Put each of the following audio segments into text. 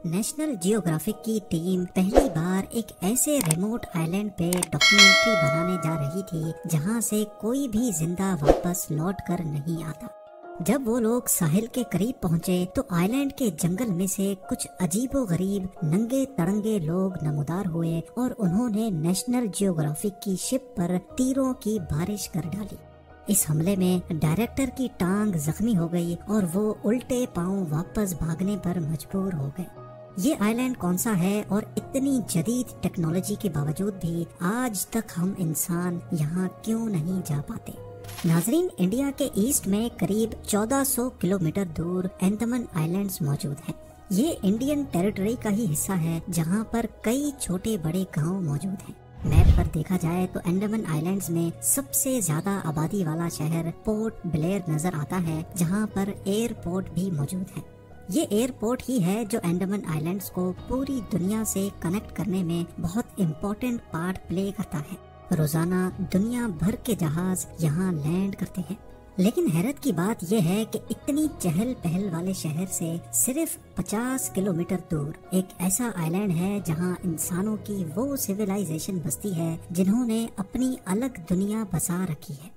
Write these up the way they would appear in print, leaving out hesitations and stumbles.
National geographic की team पहली बार एक ऐसे रिमोट आइलैंड पे डॉक्यूमेंट्री बनाने जा रही थी जहां से कोई भी जिंदा वापस लौट कर नहीं आता। जब वो लोग साहिल के करीब पहुंचे तो आइलैंड के जंगल में से कुछ अजीबोगरीब नंगे तड़ंगे लोग नमूदार हुए और उन्होंने नेशनल जियोग्राफिक की शिप पर तीरों की बारिश कर डाली। इस हमले में डायरेक्टर की टांग जख्मी हो गई और वो उल्टे पांव वापस भागने पर मजबूर हो गए। ये आइलैंड कौन सा है और इतनी जदीद टेक्नोलॉजी के बावजूद भी आज तक हम इंसान यहाँ क्यों नहीं जा पाते? नाजरीन, इंडिया के ईस्ट में करीब 1400 किलोमीटर दूर अंडमान आइलैंड्स मौजूद हैं। ये इंडियन टेरिटरी का ही हिस्सा है जहाँ पर कई छोटे बड़े गांव मौजूद हैं। मैप पर देखा जाए तो अंडमान आइलैंड्स में सबसे ज्यादा आबादी वाला शहर पोर्ट ब्लेयर नजर आता है, जहाँ पर एयरपोर्ट भी मौजूद है। ये एयरपोर्ट ही है जो अंडमान आइलैंड्स को पूरी दुनिया से कनेक्ट करने में बहुत इम्पोर्टेंट पार्ट प्ले करता है। रोजाना दुनिया भर के जहाज यहाँ लैंड करते हैं। लेकिन हैरत की बात यह है कि इतनी चहल पहल वाले शहर से सिर्फ 50 किलोमीटर दूर एक ऐसा आइलैंड है जहाँ इंसानों की वो सिविलाइजेशन बसती है जिन्होंने अपनी अलग दुनिया बसा रखी है।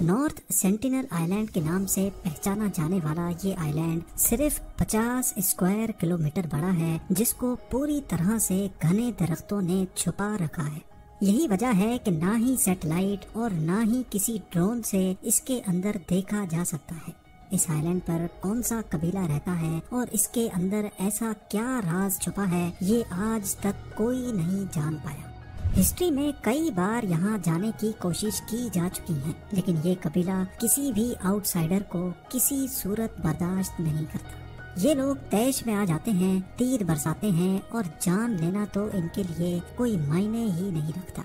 नॉर्थ सेंटिनल आइलैंड के नाम से पहचाना जाने वाला ये आइलैंड सिर्फ 50 स्क्वायर किलोमीटर बड़ा है, जिसको पूरी तरह से घने दरख्तों ने छुपा रखा है। यही वजह है कि ना ही सैटेलाइट और ना ही किसी ड्रोन से इसके अंदर देखा जा सकता है। इस आइलैंड पर कौन सा कबीला रहता है और इसके अंदर ऐसा क्या राज छुपा है, ये आज तक कोई नहीं जान पाया। हिस्ट्री में कई बार यहाँ जाने की कोशिश की जा चुकी है, लेकिन ये कबीला किसी भी आउटसाइडर को किसी सूरत बर्दाश्त नहीं करता। ये लोग तैश में आ जाते हैं, तीर बरसाते हैं और जान लेना तो इनके लिए कोई मायने ही नहीं रखता।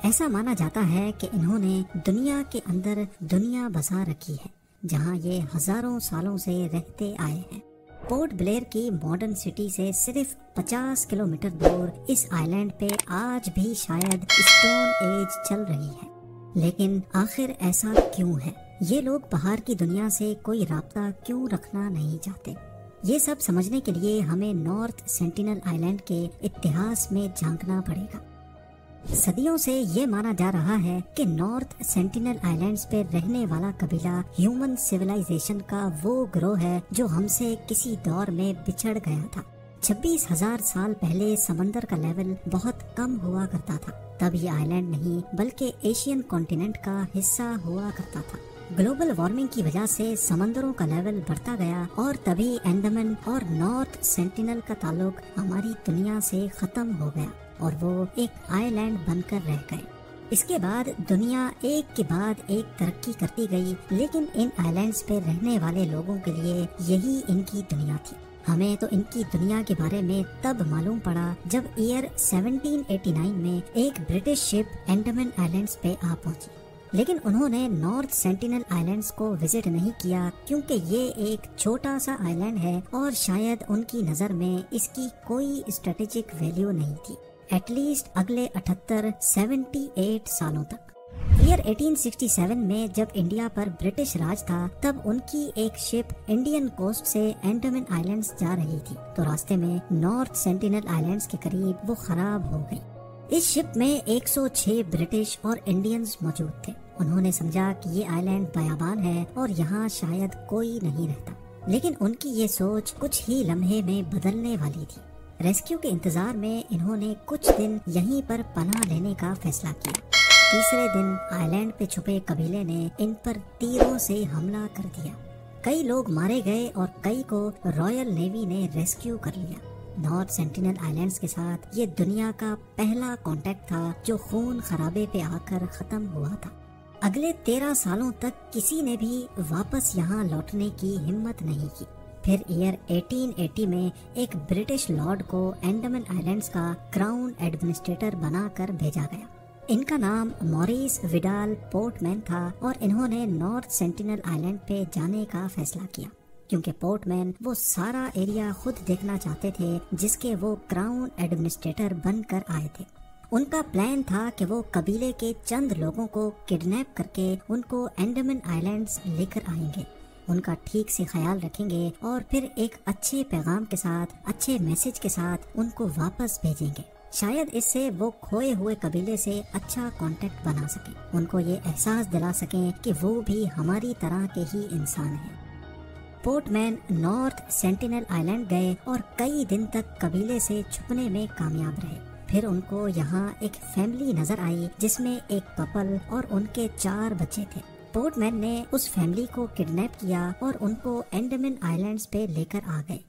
ऐसा माना जाता है कि इन्होंने दुनिया के अंदर दुनिया बसा रखी है, जहाँ ये हजारों सालों से रहते आए हैं। पोर्ट ब्लेयर की मॉडर्न सिटी से सिर्फ 50 किलोमीटर दूर इस आइलैंड पे आज भी शायद स्टोन एज चल रही है। लेकिन आखिर ऐसा क्यों है? ये लोग बाहर की दुनिया से कोई राब्ता क्यों रखना नहीं चाहते? ये सब समझने के लिए हमें नॉर्थ सेंटिनल आइलैंड के इतिहास में झांकना पड़ेगा। सदियों से ये माना जा रहा है कि नॉर्थ सेंटिनल आइलैंड्स पे रहने वाला कबीला ह्यूमन सिविलाइजेशन का वो ग्रोह है जो हमसे किसी दौर में बिछड़ गया था। 26,000 साल पहले समंदर का लेवल बहुत कम हुआ करता था। तब ये आइलैंड नहीं बल्कि एशियन कॉन्टिनेंट का हिस्सा हुआ करता था। ग्लोबल वार्मिंग की वजह से समंदरों का लेवल बढ़ता गया और तभी अंडमान और नॉर्थ सेंटिनल का ताल्लुक हमारी दुनिया से खत्म हो गया और वो एक आइलैंड बनकर रह गए। इसके बाद दुनिया एक के बाद एक तरक्की करती गई, लेकिन इन आइलैंड्स पे रहने वाले लोगों के लिए यही इनकी दुनिया थी। हमें तो इनकी दुनिया के बारे में तब मालूम पड़ा जब ईयर 1789 में एक ब्रिटिश शिप अंडमान आइलैंड्स पे आ पहुंची। लेकिन उन्होंने नॉर्थ सेंटिनल आइलैंड्स को विजिट नहीं किया क्योंकि ये एक छोटा सा आइलैंड है और शायद उनकी नजर में इसकी कोई स्ट्रेटेजिक वैल्यू नहीं थी, एटलीस्ट अगले 78 सालों तक। ईयर 1867 में जब इंडिया पर ब्रिटिश राज था, तब उनकी एक शिप इंडियन कोस्ट से अंडमान आइलैंड्स जा रही थी, तो रास्ते में नॉर्थ सेंटिनल आइलैंड्स के करीब वो खराब हो गई। इस शिप में 106 ब्रिटिश और इंडियंस मौजूद थे। उन्होंने समझा कि ये आइलैंड बयाबान है और यहाँ शायद कोई नहीं रहता, लेकिन उनकी ये सोच कुछ ही लम्हे में बदलने वाली थी। रेस्क्यू के इंतजार में इन्होंने कुछ दिन यहीं पर पनाह लेने का फैसला किया। तीसरे दिन आइलैंड पे छुपे कबीले ने इन पर तीरों से हमला कर दिया। कई लोग मारे गए और कई को रॉयल नेवी ने रेस्क्यू कर लिया। नॉर्थ सेंटिनल आइलैंड्स के साथ ये दुनिया का पहला कांटेक्ट था जो खून खराबे पे आकर खत्म हुआ था। अगले 13 सालों तक किसी ने भी वापस यहाँ लौटने की हिम्मत नहीं की। फिर ईयर 1880 में एक ब्रिटिश लॉर्ड को अंडमान आइलैंड्स का क्राउन एडमिनिस्ट्रेटर बनाकर भेजा गया। इनका नाम मॉरिस विडाल पोर्टमैन था और इन्होंने नॉर्थ सेंटिनल आइलैंड पे जाने का फैसला किया क्योंकि पोर्टमैन वो सारा एरिया खुद देखना चाहते थे जिसके वो क्राउन एडमिनिस्ट्रेटर बनकर आए थे। उनका प्लान था कि वो कबीले के चंद लोगों को किडनैप करके उनको अंडमान आइलैंड्स लेकर आएंगे। उनका ठीक से ख्याल रखेंगे और फिर एक अच्छे पैगाम के साथ, अच्छे मैसेज के साथ उनको वापस भेजेंगे। शायद इससे वो खोए हुए कबीले से अच्छा कांटेक्ट बना सकें, उनको ये एहसास दिला सकें कि वो भी हमारी तरह के ही इंसान हैं। पोर्टमैन नॉर्थ सेंटिनल आइलैंड गए और कई दिन तक कबीले से छुपने में कामयाब रहे। फिर उनको यहाँ एक फैमिली नजर आई जिसमें एक कपल और उनके 4 बच्चे थे। पोर्टमैन ने उस फैमिली को किडनैप किया और उनको अंडमान आइलैंड्स पे लेकर आ गए।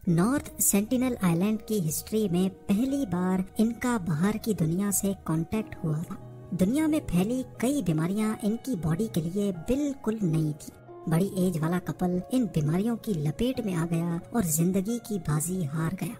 नॉर्थ सेंटिनल आइलैंड की हिस्ट्री में पहली बार इनका बाहर की दुनिया से कांटेक्ट हुआ था। दुनिया में फैली कई बीमारियां इनकी बॉडी के लिए बिल्कुल नई थी। बड़ी एज वाला कपल इन बीमारियों की लपेट में आ गया और जिंदगी की बाजी हार गया।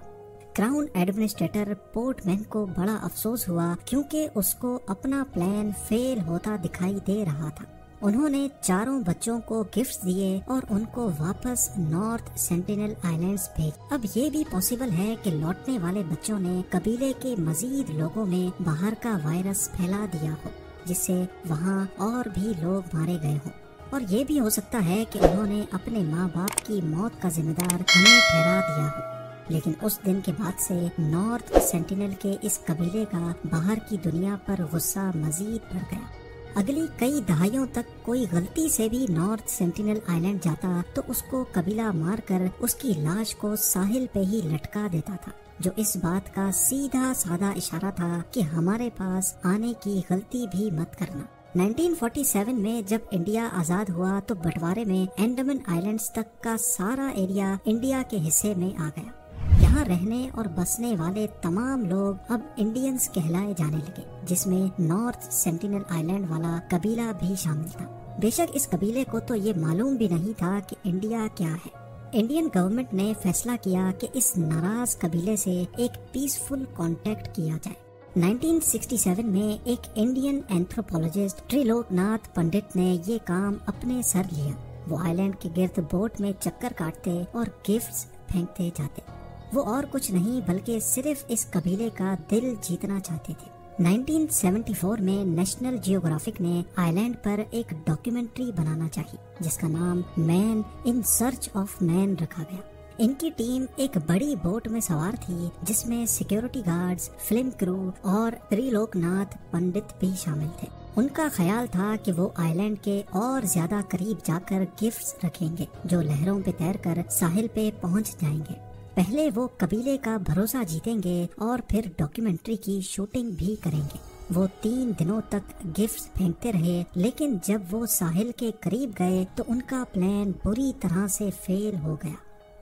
क्राउन एडमिनिस्ट्रेटर पोर्टमैन को बड़ा अफसोस हुआ क्योंकि उसको अपना प्लान फेल होता दिखाई दे रहा था। उन्होंने 4 बच्चों को गिफ्ट्स दिए और उनको वापस नॉर्थ सेंटिनल आइलैंड्स भेज। अब ये भी पॉसिबल है कि लौटने वाले बच्चों ने कबीले के मजीद लोगों में बाहर का वायरस फैला दिया हो, जिससे वहाँ और भी लोग मारे गए हों। और ये भी हो सकता है कि उन्होंने अपने माँ बाप की मौत का जिम्मेदार हमें ठहरा दिया हो। लेकिन उस दिन के बाद से नॉर्थ सेंटिनल के इस कबीले का बाहर की दुनिया पर गुस्सा मजीद बढ़ गया। अगली कई दहाइयों तक कोई गलती से भी नॉर्थ सेंटिनल आइलैंड जाता तो उसको कबीला मारकर उसकी लाश को साहिल पे ही लटका देता था, जो इस बात का सीधा साधा इशारा था कि हमारे पास आने की गलती भी मत करना। 1947 में जब इंडिया आजाद हुआ तो बंटवारे में अंडमान आइलैंड्स तक का सारा एरिया इंडिया के हिस्से में आ गया। यहाँ रहने और बसने वाले तमाम लोग अब इंडियंस कहलाए जाने लगे, जिसमें नॉर्थ सेंटिनल आइलैंड वाला कबीला भी शामिल था। बेशक इस कबीले को तो ये मालूम भी नहीं था कि इंडिया क्या है। इंडियन गवर्नमेंट ने फैसला किया कि इस नाराज कबीले से एक पीसफुल कांटेक्ट किया जाए। 1967 में एक इंडियन एंथ्रोपोलॉजिस्ट त्रिलोकनाथ पंडित ने ये काम अपने सर लिया। वो आइलैंड के गिर्द बोट में चक्कर काटते और गिफ्ट्स फेंकते जाते। वो और कुछ नहीं बल्कि सिर्फ इस कबीले का दिल जीतना चाहते थे। 1974 में नेशनल जियोग्राफिक ने आइलैंड पर एक डॉक्यूमेंट्री बनाना चाहिए जिसका नाम man in search of man रखा गया। इनकी टीम एक बड़ी बोट में सवार थी जिसमें सिक्योरिटी गार्ड्स, फिल्म क्रू और त्रिलोकनाथ पंडित भी शामिल थे। उनका ख्याल था कि वो आइलैंड के और ज्यादा करीब जाकर गिफ्ट्स रखेंगे जो लहरों पे तैरकर साहिल पे पहुंच जाएंगे। पहले वो कबीले का भरोसा जीतेंगे और फिर डॉक्यूमेंट्री की शूटिंग भी करेंगे। वो 3 दिनों तक गिफ्ट्स फेंकते रहे, लेकिन जब वो साहिल के करीब गए तो उनका प्लान बुरी तरह से फेल हो गया।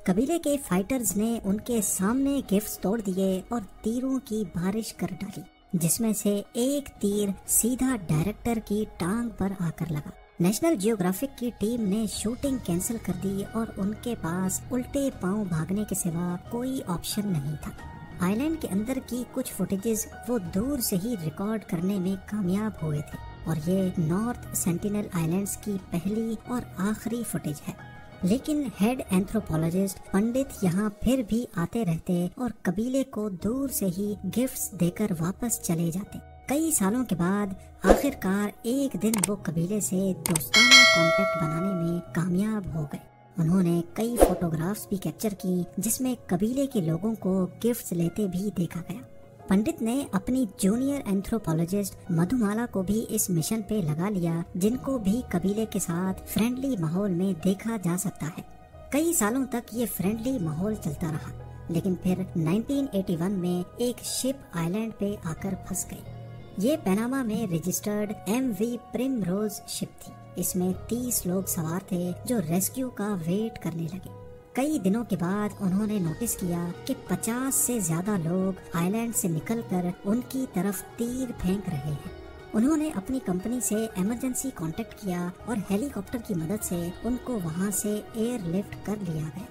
कबीले के फाइटर्स ने उनके सामने गिफ्ट्स तोड़ दिए और तीरों की बारिश कर डाली, जिसमें से एक तीर सीधा डायरेक्टर की टांग पर आकर लगा। नेशनल जियोग्राफिक की टीम ने शूटिंग कैंसिल कर दी और उनके पास उल्टे पांव भागने के सिवा कोई ऑप्शन नहीं था। आइलैंड के अंदर की कुछ फुटेजेस वो दूर से ही रिकॉर्ड करने में कामयाब हुए थे और ये नॉर्थ सेंटिनल आइलैंड्स की पहली और आखिरी फुटेज है। लेकिन हेड एंथ्रोपोलॉजिस्ट पंडित यहाँ फिर भी आते रहते और कबीले को दूर से ही गिफ्ट्स देकर वापस चले जाते। कई सालों के बाद आखिरकार एक दिन वो कबीले से दोस्ताना कांटेक्ट बनाने में कामयाब हो गए। उन्होंने कई फोटोग्राफ्स भी कैप्चर की जिसमें कबीले के लोगों को गिफ्ट्स लेते भी देखा गया। पंडित ने अपनी जूनियर एंथ्रोपोलॉजिस्ट मधुमाला को भी इस मिशन पे लगा लिया, जिनको भी कबीले के साथ फ्रेंडली माहौल में देखा जा सकता है। कई सालों तक ये फ्रेंडली माहौल चलता रहा, लेकिन फिर 1981 में एक शिप आइलैंड पे आकर फंस गई। ये पनामा में रजिस्टर्ड MV प्रिमरोज शिप थी। इसमें 30 लोग सवार थे जो रेस्क्यू का वेट करने लगे। कई दिनों के बाद उन्होंने नोटिस किया कि 50 से ज्यादा लोग आइलैंड से निकलकर उनकी तरफ तीर फेंक रहे हैं। उन्होंने अपनी कंपनी से इमरजेंसी कांटेक्ट किया और हेलीकॉप्टर की मदद से उनको वहां से एयरलिफ्ट कर लिया गया।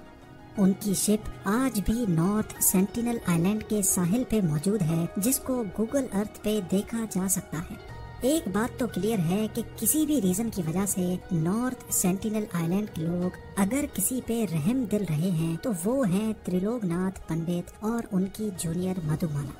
उनकी शिप आज भी नॉर्थ सेंटिनल आइलैंड के साहिल पे मौजूद है, जिसको गूगल अर्थ पे देखा जा सकता है। एक बात तो क्लियर है कि किसी भी रीजन की वजह से नॉर्थ सेंटिनल आइलैंड के लोग अगर किसी पे रहम दिल रहे हैं तो वो हैं त्रिलोकनाथ पंडित और उनकी जूनियर मधुमाला।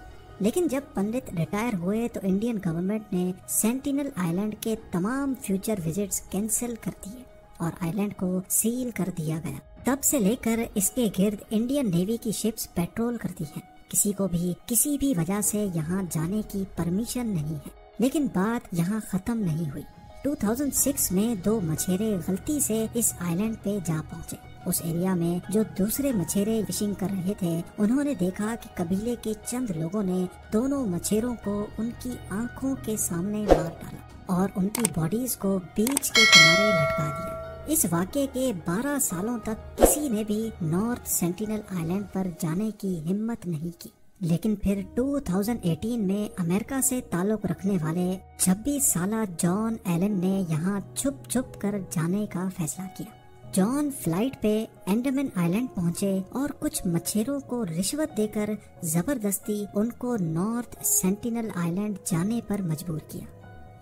लेकिन जब पंडित रिटायर हुए तो इंडियन गवर्नमेंट ने सेंटिनल आइलैंड के तमाम फ्यूचर विजिट्स कैंसिल कर दिए। और आइलैंड को सील कर दिया गया। तब से लेकर इसके गिर्द इंडियन नेवी की शिप्स पेट्रोल करती हैं। किसी को भी किसी भी वजह से यहाँ जाने की परमिशन नहीं है। लेकिन बात यहाँ खत्म नहीं हुई। 2006 में 2 मछेरे गलती से इस आइलैंड पे जा पहुँचे। उस एरिया में जो दूसरे मछेरे फिशिंग कर रहे थे, उन्होंने देखा कि कबीले के चंद लोगों ने दोनों मछेरों को उनकी आंखों के सामने मार डाला और उनकी बॉडीज को बीच के किनारे लटका दिया। इस वाक़ये के 12 सालों तक किसी ने भी नॉर्थ सेंटिनल आइलैंड पर जाने की हिम्मत नहीं की। लेकिन फिर 2018 में अमेरिका से ताल्लुक रखने वाले 26 साला जॉन एलन ने यहाँ छुप छुप कर जाने का फैसला किया। जॉन फ्लाइट पे अंडमान आइलैंड पहुँचे और कुछ मछेरों को रिश्वत देकर जबरदस्ती उनको नॉर्थ सेंटिनल आइलैंड जाने पर मजबूर किया।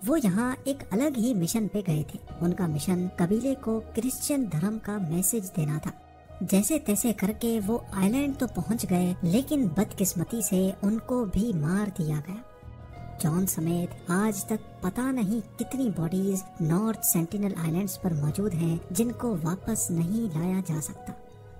वो यहाँ एक अलग ही मिशन पे गए थे। उनका मिशन कबीले को क्रिश्चियन धर्म का मैसेज देना था। जैसे तैसे करके वो आइलैंड तो पहुँच गए, लेकिन बदकिस्मती से उनको भी मार दिया गया। जॉन समेत आज तक पता नहीं कितनी बॉडीज नॉर्थ सेंटिनल आइलैंड्स पर मौजूद हैं, जिनको वापस नहीं लाया जा सकता।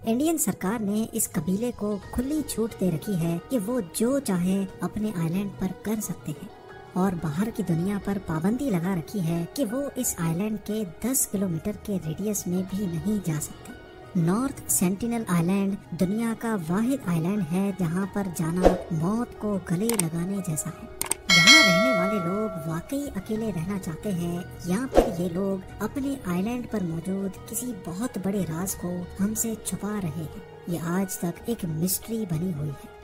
इंडियन सरकार ने इस कबीले को खुली छूट दे रखी है कि वो जो चाहे अपने आइलैंड पर कर सकते हैं, और बाहर की दुनिया पर पाबंदी लगा रखी है कि वो इस आइलैंड के 10 किलोमीटर के रेडियस में भी नहीं जा सकते। नॉर्थ सेंटिनल आइलैंड दुनिया का वाहिद आइलैंड है जहाँ पर जाना मौत को गले लगाने जैसा है। यहाँ रहने वाले लोग वाकई अकेले रहना चाहते हैं, या फिर ये लोग अपने आइलैंड पर मौजूद किसी बहुत बड़े राज को हमसे छुपा रहे हैं। ये आज तक एक मिस्ट्री बनी हुई है।